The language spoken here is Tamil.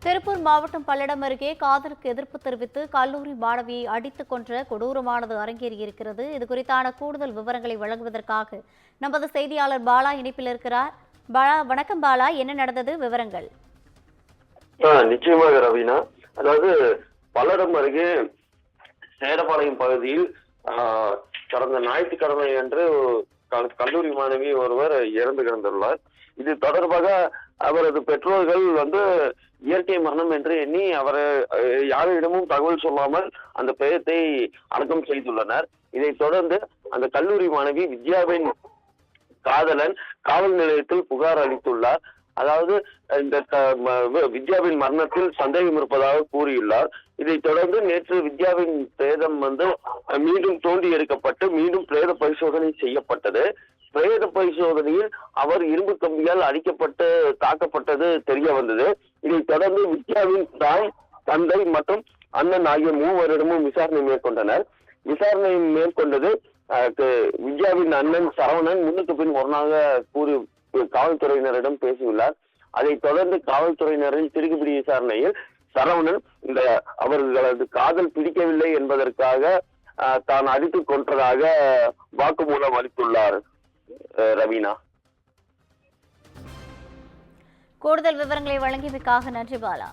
திருப்பூர் மாவட்டம் பல்லடம் அருகே காதலுக்கு எதிர்ப்பு தெரிவித்து கல்லூரி மாணவியை அடித்துக் கொன்ற கொடூரமானது அரங்கேறியிருக்கிறது. இது குறித்தான கூடுதல் விவரங்களை வழங்குவதற்காக நமது செய்தியாளர் பாலா இணைப்பில் இருக்கிறார். பாலா, வணக்கம் பாலா, என்ன நடந்தது, விவரங்கள்? நிச்சயமாக ரவீனா, அதாவது பல்லடம் அருகே சேடபாளையம் பகுதியில் கடந்த ஞாயிற்றுக்கிழமை அன்று கல்லூரி மாணவி ஒருவர் இறந்து கிடந்துள்ளார். இது தொடர்பாக அவரது பெற்றோர்கள் இயற்கை மரணம் என்று எண்ணி அவரை யாரிடமும் தகவல் சொல்லாமல் அந்த பெயத்தை அடக்கம் செய்துள்ளனர். இதைத் தொடர்ந்து அந்த கல்லூரி மாணவி வித்யாவின் காதலன் காவல் நிலையத்தில் புகார் அளித்துள்ளார். அதாவது இந்த வித்யாவின் மரணத்தில் சந்தேகம் இருப்பதாக கூறியுள்ளார். இதைத் தொடர்ந்து நேற்று வித்யாவின் பிரேதம் மீண்டும் தோண்டி எடுக்கப்பட்டு மீண்டும் பிரேத பரிசோதனை செய்யப்பட்டது. பிரேத பரிசோதனையில் அவர் இரும்பு கம்பியால் அடிக்கப்பட்டு தாக்கப்பட்டது தெரிய வந்தது. இதைத் தொடர்ந்து வித்யாவின் தாய், தந்தை மற்றும் அண்ணன் ஆகிய மூவரிடமும் விசாரணை மேற்கொண்டனர். விசாரணை மேற்கொண்டது வித்யாவின் அண்ணன் சரவணன் முன்னுக்கு பின் முரணாக கூறி காவல்துறையினரிடம் பேசியுள்ளார். அதைத் தொடர்ந்து காவல்துறையினரின் திருகுபிடி விசாரணையில் சரவணன் அவர்களது காதல் பிடிக்கவில்லை என்பதற்காக தான் அடித்துக் கொன்றதாக வாக்குமூலம் அளித்துள்ளார். ரவீனா, கூடுதல் விவரங்களை வழங்கியதற்காக நன்றி பாலா.